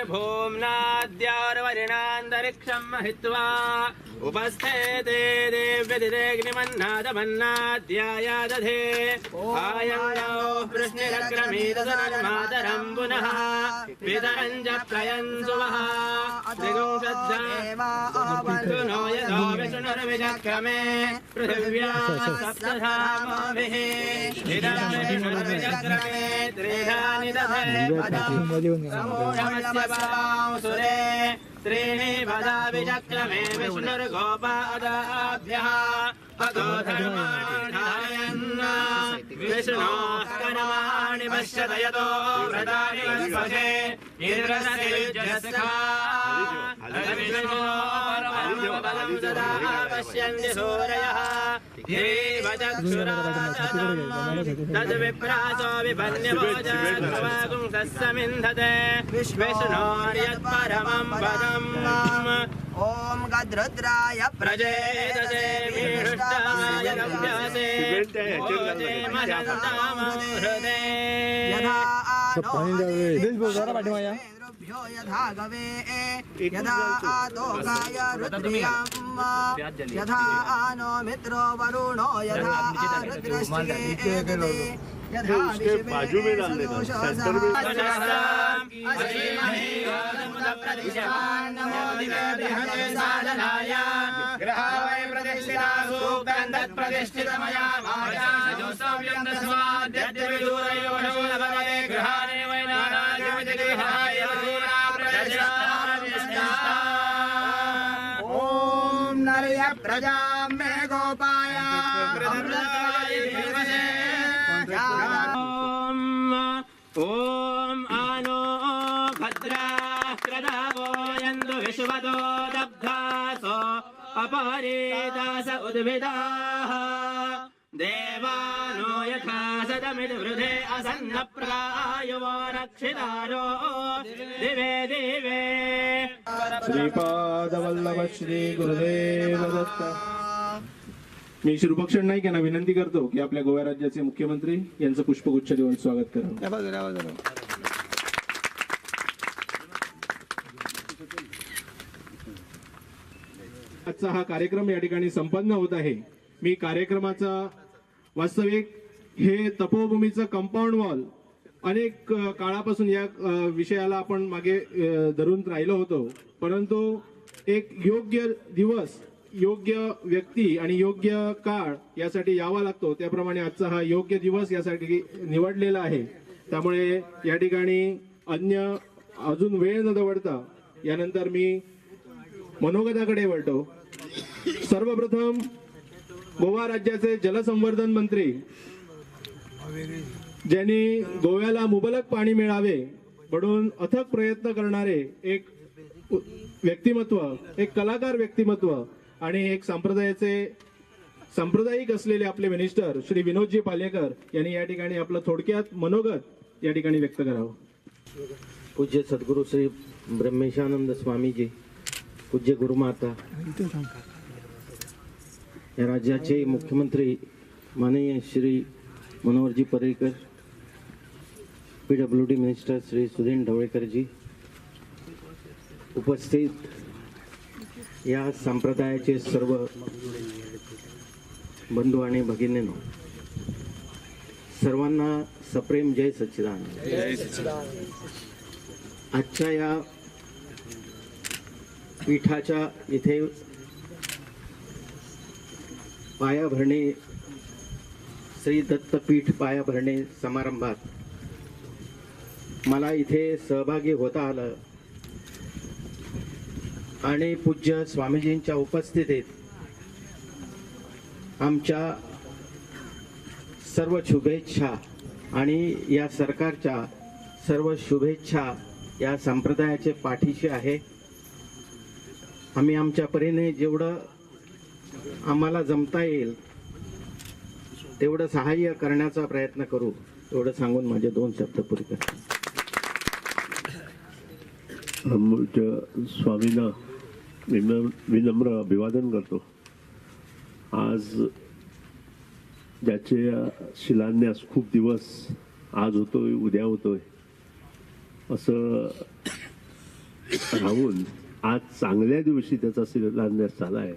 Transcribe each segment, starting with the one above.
भूम्नाद्यार्वरिणान्तरिक्षं महित्वा उपस्थेते देव्यदिदेग्निमन्नादमन्नाद्यायादधे आयङ्गौ वृष्णिरग्रमीतदनन्मातरं पुनः पितरं च प्रयन्सुवः त्रिगुंशद्धु नो यदो विष्णुर्विचक्रमे पृथिव्या सप्तधामभिः इदं विष्णुर्विचक्रमे त्रिधानि दधे समूढमस्य वांसुरे त्रीणि पदा विचक्रमे विष्णुर्गोपादाभ्यः अतो धर्माणि धारयन् विष्णोः कर्माणि पश्यत यतो व्रतानि वस्पशे विष्णोर्परमपदं सदा पश्यन्ति सूरयः तद्विप्रासो विपन्यवोचस्समिन्धते विष्णोर्यत्परमं पदम् ओम गद्रुद्राय प्रजेदसे मीष्टाय लभ्यसे ओजे महन्तामहृदे यथा यथा गवे यथा तोकाय रुद्रियम् यथा नो मित्रो वरुणो यथा रुद्रश्चिके उसके बाजू में डाल देना सेंटर में ओम नरय प्रजा में गोपाय ओम आनो भद्रा क्रदावो यन्दु विश्वतो दब्धासो अपहरेदास उद्भिदाः देवानो यथा सदमिद्वृधे असन्नप्रायुवो रक्षितारो दिवे दिवे श्रीपादवल्लभ श्री गुरुदेव दत्त। मी श्रीभक्षण नाईक यांना विनंती करतो की आपल्या गोवा राज्याचे मुख्यमंत्री यांचं पुष्पगुच्छ देऊन स्वागत करावं। आजचा हा कार्यक्रम या ठिकाणी संपन्न होत आहे। मी कार्यक्रमाचा वास्तविक हे तपोभूमीचं कंपाऊंड वॉल अनेक काळापासून या विषयाला आपण मागे धरून राहिलो होतो, परंतु एक योग्य दिवस, योग्य व्यक्ती आणि योग्य काळ यासाठी यावा लागतो। त्याप्रमाणे आजचा हा योग्य दिवस यासाठी निवडलेला आहे। त्यामुळे या ठिकाणी अन्य अजून वेळ न दवडता यानंतर मी मनोगताकडे वळतो। सर्वप्रथम गोवा राज्याचे जलसंवर्धन मंत्री ज्यांनी गोव्याला मुबलक पाणी मिळावे म्हणून अथक प्रयत्न करणारे एक व्यक्तिमत्व, एक कलाकार व्यक्तिमत्व आणि एक सांप्रदायिक असलेले आपले मिनिस्टर श्री विनोदजी पालेकर यांनी या ठिकाणी आपलं थोडक्यात मनोगत या ठिकाणी व्यक्त करावं। पूज्य सद्गुरु श्री ब्रह्मेशानंद स्वामीजी, पूज्य गुरुमाता, या राज्याचे मुख्यमंत्री माननीय श्री मनोहरजी पर्रिकर, PWD मिनिस्टर श्री सुधीर ढवळेकरजी, उपस्थित या संप्रदायाचे सर्व बंधू आणि भगिनींनो, सर्वांना सप्रेम जय सच्चिदानंद। आजच्या या पीठाच्या इथे पायाभरणी, श्री दत्तपीठ पायाभरणी समारंभात मला इथे सहभागी होता आलं आणि पूज्य स्वामीजींच्या उपस्थितीत आमच्या सर्व शुभेच्छा आणि या सरकारच्या सर्व शुभेच्छा या संप्रदायाचे पाठीशी आहे। आम्ही आमच्या परीने जेवढं आम्हाला जमता येईल तेवढं सहाय्य करण्याचा प्रयत्न करू, एवढं सांगून माझे 2 शब्द पूर्ण करतो। स्वामींना विनम्र अभिवादन करतो। आज ज्याचे शिलान्यास खूप दिवस आज होतोय, उद्या होतोय, असं राहून आज चांगल्या दिवशी त्याचा शिलान्यास झाला आहे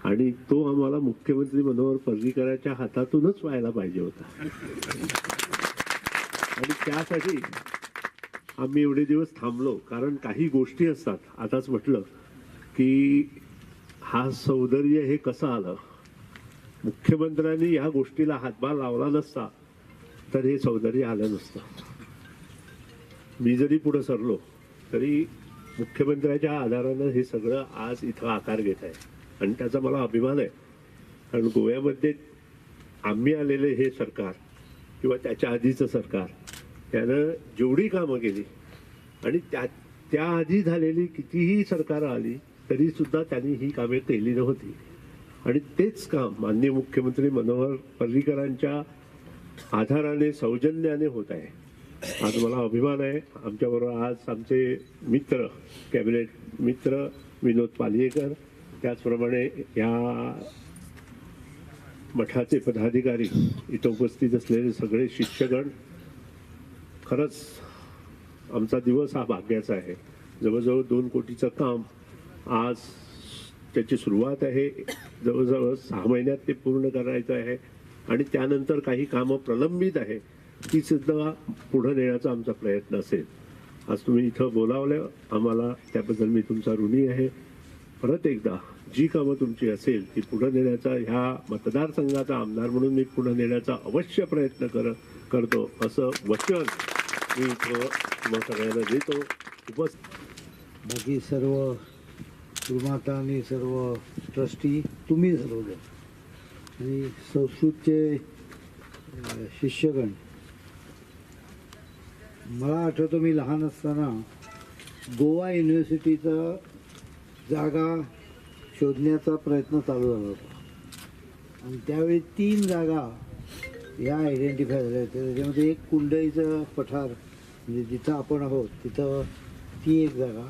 आणि तो आम्हाला मुख्यमंत्री मनोहर पर्रीकरांच्या हातातूनच व्हायला पाहिजे होता आणि त्यासाठी आम्ही एवढे दिवस थांबलो. कारण काही गोष्टी असतात. आताच म्हटलं की हा सौंदर्य हे कसं आलं. मुख्यमंत्र्यांनी या गोष्टीला हातभार लावला नसता तर हे सौंदर्य आलं नसतं. मी जरी पुढे सरलो तरी मुख्यमंत्र्याच्या आधारानं हे सगळं आज इथं आकार घेत आहे आणि त्याचा मला अभिमान आहे. कारण गोव्यामध्ये आम्ही आलेले हे सरकार किंवा त्याच्या आधीचं सरकार त्यानं जेवढी कामं केली आणि त्याआधी झालेली कितीही सरकारं आली तरी सुद्धा त्यांनी ही कामे केली नव्हती आणि तेच काम माननीय मुख्यमंत्री मनोहर पर्रीकरांच्या आधाराने सौजन्याने होत आहे. आज मला अभिमान आहे. आमच्याबरोबर आज आमचे मित्र कॅबिनेट मित्र विनोद पालयेकर, त्याचप्रमाणे या मठाचे पदाधिकारी, इथं उपस्थित असलेले सगळे शिष्यगण. खरंच आमचा दिवस हा भाग्याचा आहे. जवळजवळ 2 कोटीचं काम आज त्याची सुरुवात आहे. जवळजवळ 6 महिन्यात ते पूर्ण करायचं आहे आणि त्यानंतर काही कामं प्रलंबित आहे ती सुद्धा पुढे नेण्याचा आमचा प्रयत्न असेल. आज तुम्ही इथं बोलावलं आम्हाला, त्याबद्दल मी तुमचा ऋणी आहे. परत एकदा जी कामं तुमची असेल ती पुढे नेण्याचा, ह्या मतदारसंघाचा आमदार म्हणून मी पुढे नेण्याचा अवश्य प्रयत्न करतो असं वचन मी इथं सगळ्यांना देतो. बाकी सर्व निर्माता आणि सर्व ट्रस्टी तुम्ही सर्वजण आणि संस्कृतचे शिष्यगण. मला आठवतं मी लहान असताना गोवा युनिव्हर्सिटीचा जागा शोधण्याचा प्रयत्न चालू झाला होता आणि त्यावेळी 3 जागा या आयडेंटिफाय झाल्या होत्या. त्याच्यामध्ये एक कुंडईचं पठार म्हणजे जिथं आपण आहोत तिथं ती एक जागा,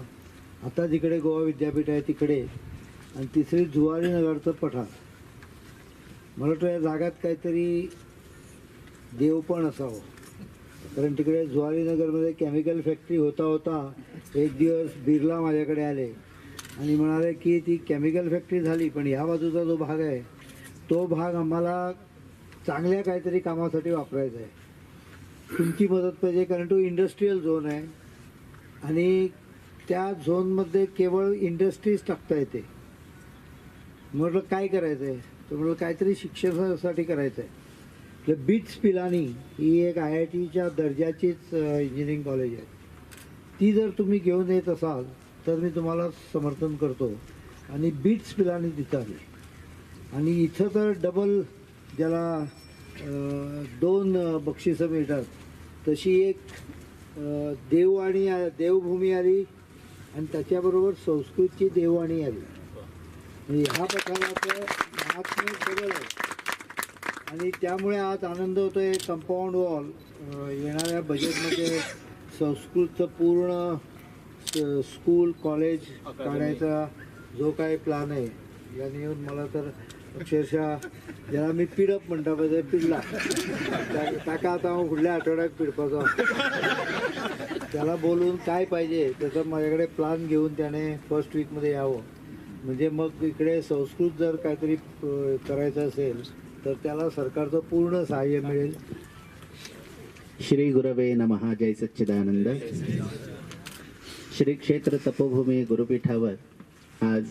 आता जिकडे गोवा विद्यापीठ आहे तिकडे, आणि तिसरी जुवारीनगरचं पठार. मला वाटतं या जागात काहीतरी देवपण असावं, कारण तिकडे जुवारीनगरमध्ये केमिकल फॅक्टरी होता एक दिवस बिर्ला माझ्याकडे आले आणि म्हणाले की ती केमिकल फॅक्टरी झाली पण ह्या बाजूचा जो भाग आहे तो भाग आम्हाला चांगल्या काहीतरी कामासाठी वापरायचा आहे, तुमची मदत पाहिजे, कारण तो इंडस्ट्रीयल झोन आहे आणि त्या झोनमध्ये केवळ इंडस्ट्रीज टाकता येते. म्हटलं काय करायचं आहे, तर म्हटलं काहीतरी शिक्षणासाठी करायचं आहे. तर बिट्स पिलानी ही एक IITच्या दर्जाचीच इंजिनिअरिंग कॉलेज आहे, ती जर तुम्ही घेऊन येत असाल तर मी तुम्हाला समर्थन करतो. आणि बिट्स पिलानी तिथं आली आणि इथं तर डबल ज्याला 2 बक्षिसं मिळतात तशी एक देवभूमी आली आणि त्याच्याबरोबर संस्कृतची देववाणी आली. म्हणजे ह्या प्रकाराचं महात्म्य सगळं आहे आणि त्यामुळे आज आनंद होतो आहे. कंपाऊंड वॉल येणाऱ्या बजेटमध्ये संस्कृतचं पूर्ण स्कूल कॉलेज काढायचा जो काही प्लॅन आहे याने येऊन मला तर अक्षरशः ज्याला मी पिडअप म्हणता पाहिजे पिडला टाका आता पुढल्या आठवड्यात पिडपाचा त्याला बोलून काय पाहिजे त्याचं माझ्याकडे प्लॅन घेऊन त्याने फर्स्ट वीकमध्ये यावं. म्हणजे मग इकडे संस्कृत जर काहीतरी करायचं असेल तर त्याला सरकारचं पूर्ण सहाय्य मिळेल. श्री गुरवे नमः. जय सच्चिदानंद. श्री क्षेत्र तपोभूमी गुरुपीठावर आज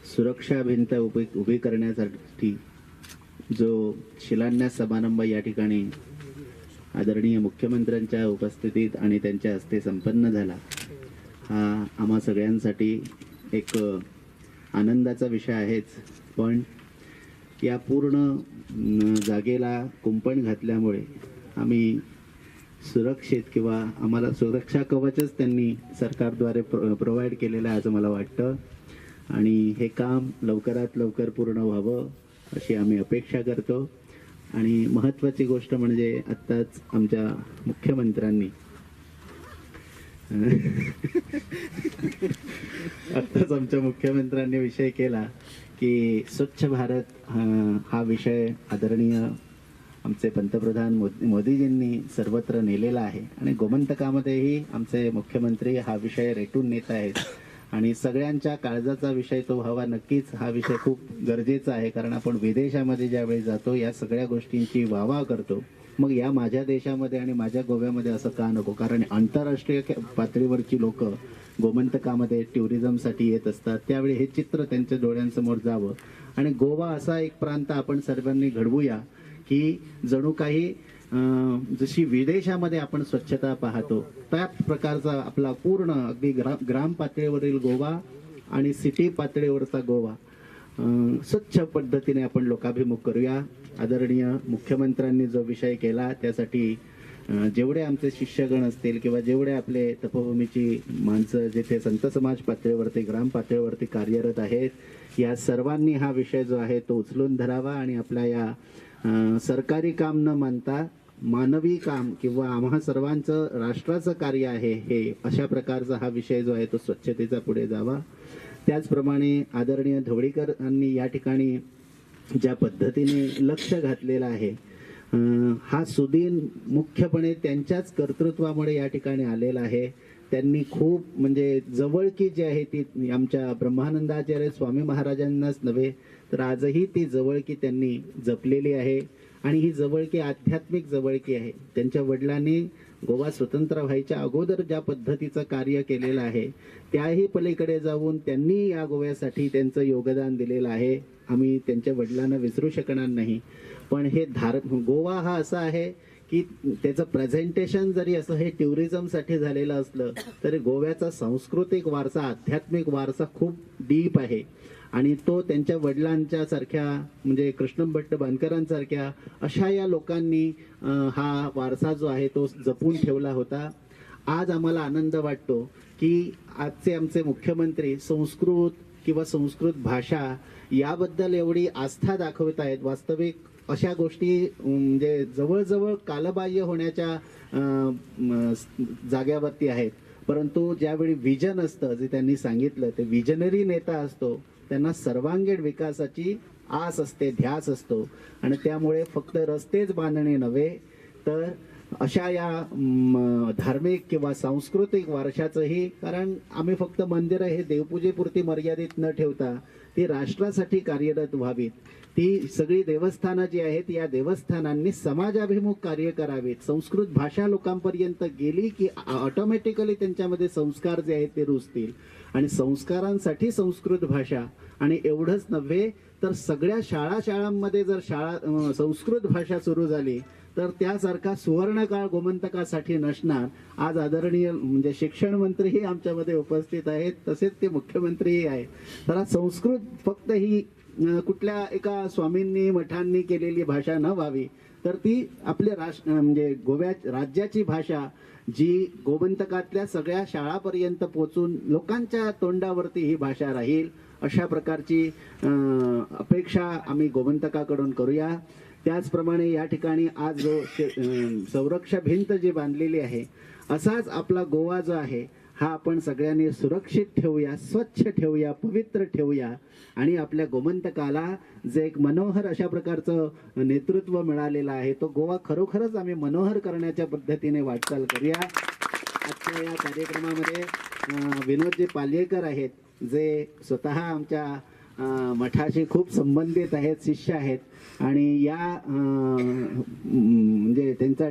सुरक्षा भिंत उभी करण्यासाठी जो शिलान्यास समारंभ या ठिकाणी आदरणीय मुख्यमंत्र्यांच्या उपस्थितीत आणि त्यांच्या हस्ते संपन्न झाला, हा आम्हा सगळ्यांसाठी एक आनंदाचा विषय आहेच. पण या पूर्ण जागेला कुंपण घातल्यामुळे आम्ही सुरक्षित किंवा आम्हाला सुरक्षा कवचच त्यांनी सरकारद्वारे प्रोव्हाइड केलेलं आहे असं मला वाटतं आणि हे काम लवकरात लवकर पूर्ण व्हावं अशी आम्ही अपेक्षा करतो. आणि महत्त्वाची गोष्ट म्हणजे आत्ताच आमच्या मुख्यमंत्र्यांनी विषय केला की स्वच्छ भारत हा विषय आदरणीय आमचे पंतप्रधान मोदीजींनी सर्वत्र नेलेला आहे आणि गोमंतकामध्येही आमचे मुख्यमंत्री हा विषय रेटून नेत आहेत आणि सगळ्यांच्या काळजाचा विषय तो व्हावा. नक्कीच हा विषय खूप गरजेचा आहे, कारण आपण विदेशामध्ये ज्यावेळी जातो या सगळ्या गोष्टींची वाहवा करतो. मग या माझ्या देशामध्ये आणि माझ्या गोव्यामध्ये असं का नको? कारण आंतरराष्ट्रीय पातळीवरची लोक गोमंतकामध्ये टुरिझमसाठी येत असतात. त्यावेळी हे चित्र त्यांच्या डोळ्यांसमोर जावं आणि गोवा असा एक प्रांत आपण सर्वांनी घडवूया की जणू काही जशी विदेशामध्ये आपण स्वच्छता पाहतो त्या प्रकारचा आपला पूर्ण अगदी ग्राम पातळीवरील गोवा आणि सिटी पातळीवरचा गोवा स्वच्छ पद्धतीने आपण लोकाभिमुख करूया. आदरणीय मुख्यमंत्र्यांनी जो विषय केला त्यासाठी जेवढे आमचे शिष्यगण असतील किंवा जेवढे आपले तपोभूमीची माणसं जिथे संत समाज पातळीवरती ग्राम पातळीवरती कार्यरत आहेत या सर्वांनी हा विषय जो आहे तो उचलून धरावा आणि आपल्या या सरकारी काम न मानता मानवी काम किंवा आम्हा सर्वांचं राष्ट्राचं कार्य आहे हे अशा प्रकारचा हा विषय जो आहे तो स्वच्छतेचा पुढे जावा. त्याचप्रमाणे आदरणीय ढवळीकरांनी या ठिकाणी ज्या पद्धतीने लक्ष घातलेलं आहे हा सुदीन मुख्यपणे त्यांच्याच कर्तृत्वामुळे या ठिकाणी आलेला आहे. त्यांनी खूप म्हणजे जवळकी जी आहे ती आमच्या ब्रह्मानंदाचार्य स्वामी महाराजांनाच नव्हे तर आजही ती जवळकी त्यांनी जपलेली आहे आणि ही जवळकी आध्यात्मिक जवळकी आहे. त्यांच्या वडिलांनी गोवा स्वतंत्र व्हायच्या अगोदर ज्या पद्धतीचं कार्य केलेलं आहे त्याही पलीकडे जाऊन त्यांनी या गोव्यासाठी त्यांचं योगदान दिलेलं आहे. आम्ही त्यांच्या वडिलांना विसरू शकणार नाही. पण हे गोवा हा असा आहे की त्याचं प्रेझेंटेशन जरी असं हे टुरिझमसाठी झालेलं असलं तरी गोव्याचा सांस्कृतिक वारसा आध्यात्मिक वारसा खूप डीप आहे आणि तो त्यांच्या वडिलांच्या सारख्या म्हणजे कृष्ण भट्ट बांदकरांसारख्या अशा या लोकांनी हा वारसा जो आहे तो जपून ठेवला होता. आज आम्हाला आनंद वाटतो की आजचे आमचे मुख्यमंत्री संस्कृत किंवा संस्कृत भाषा याबद्दल एवढी आस्था दाखवत आहेत. वास्तविक अशा गोष्टी म्हणजे जवळजवळ कालबाह्य होण्याच्या जाग्यावरती आहेत. परंतु ज्यावेळी विजन असतं जे त्यांनी सांगितलं ते विजनरी नेता असतो त्यांना सर्वांगीण विकासाची आस असते ध्यास असतो आणि त्यामुळे फक्त रस्तेच बांधणे नव्हे तर अशा या धार्मिक किंवा सांस्कृतिक वारशाचंही कारण आम्ही फक्त मंदिरं हे देवपूजेपुरती मर्यादित न ठेवता ती राष्ट्रासाठी कार्यरत व्हावीत. ती सगळी देवस्थानं जी आहेत या देवस्थानांनी समाजाभिमुख कार्य करावीत. संस्कृत भाषा लोकांपर्यंत गेली की ऑटोमॅटिकली त्यांच्यामध्ये संस्कार जे आहेत ते रुजतील आणि संस्कारांसाठी संस्कृत भाषा आणि एवढंच नव्हे तर सगळ्या शाळांमध्ये जर संस्कृत भाषा सुरू झाली तर त्यासारखा सुवर्णकाळ गोमंतकासाठी नसणार. आज आदरणीय म्हणजे शिक्षण मंत्रीही आमच्यामध्ये उपस्थित आहेत तसेच ते मुख्यमंत्रीही आहेत. तर संस्कृत फक्त ही कुठल्या एका स्वामींनी मठांनी केलेली भाषा न व्हावी तर ती आपल्या म्हणजे राज्याची भाषा जी गोमंतकातल्या सगळ्या शाळापर्यंत पोहोचून लोकांच्या तोंडावरती ही भाषा राहील अशा प्रकारची अपेक्षा आम्ही गोमंतकाकडून करूया. त्याचप्रमाणे या ठिकाणी आज जो संरक्षण भिंत जी बांधलेली आहे असाच आपला गोवा जो आहे हा आपण सगळ्यांनी सुरक्षित ठेवूया स्वच्छ ठेवूया पवित्र ठेवूया आणि आपल्या गोमंतकाला जे एक मनोहर अशा प्रकारचं नेतृत्व मिळालेलं आहे तो गोवा खरोखरच आम्ही मनोहर करण्याच्या पद्धतीने वाटचाल करूया. आजच्या या कार्यक्रमामध्ये विनोदजी पाल्येकर आहेत जे स्वतः आमच्या मठाशी खूप संबंधित आहेत शिष्य आहेत आणि या म्हणजे त्यांचा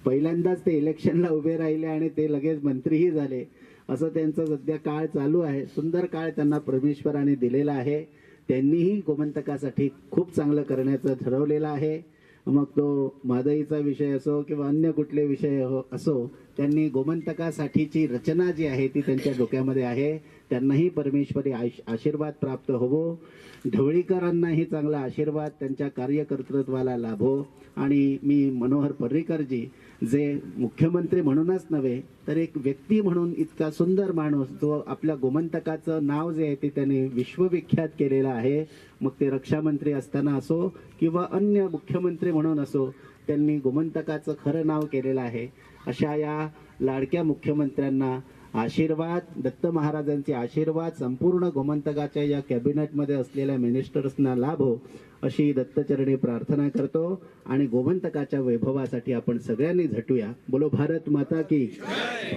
पहिल्यांदाच ते इलेक्शनला उभे राहिले आणि ते लगेच मंत्रीही झाले असं त्यांचा सध्या काळ चालू आहे. सुंदर काळ त्यांना परमेश्वराने दिलेला आहे. त्यांनीही गोमंतकासाठी खूप चांगलं करण्याचं ठरवलेलं आहे. मग तो मादईचा विषय असो किंवा अन्य कुठले विषय असो त्यांनी गोमंतकासाठीची रचना जी आहे ती त्यांच्या डोक्यामध्ये आहे. त्यांनाही परमेश्वरी आशीर्वाद प्राप्त होवो. ढवळीकरांनाही चांगला आशीर्वाद त्यांच्या कार्यकर्तृत्वाला लाभो आणि मी मनोहर पर्रीकरजी जे मुख्यमंत्री म्हणूनच नव्हे तर एक व्यक्ती म्हणून इतका सुंदर माणूस जो आपल्या गोमंतकाचं नाव जे आहे ते त्याने विश्वविख्यात केलेलं आहे. मग ते रक्षामंत्री असताना असो किंवा अन्य मुख्यमंत्री म्हणून असो त्यांनी गोमंतकाचं खरं नाव केलेलं आहे. अशा या लाडक्या मुख्यमंत्र्यांना आशीर्वाद, दत्त महाराजांचे आशीर्वाद संपूर्ण गोमंतकाच्या या कॅबिनेटमध्ये असलेल्या मिनिस्टर्सना लाभो अशी दत्तचरणी प्रार्थना करतो आणि गोमंतकाच्या वैभवासाठी आपण सगळ्यांनी झटूया. बोलो भारत माता की,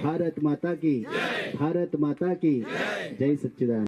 भारत माता की, भारत माता की जय सच्चिदानंद.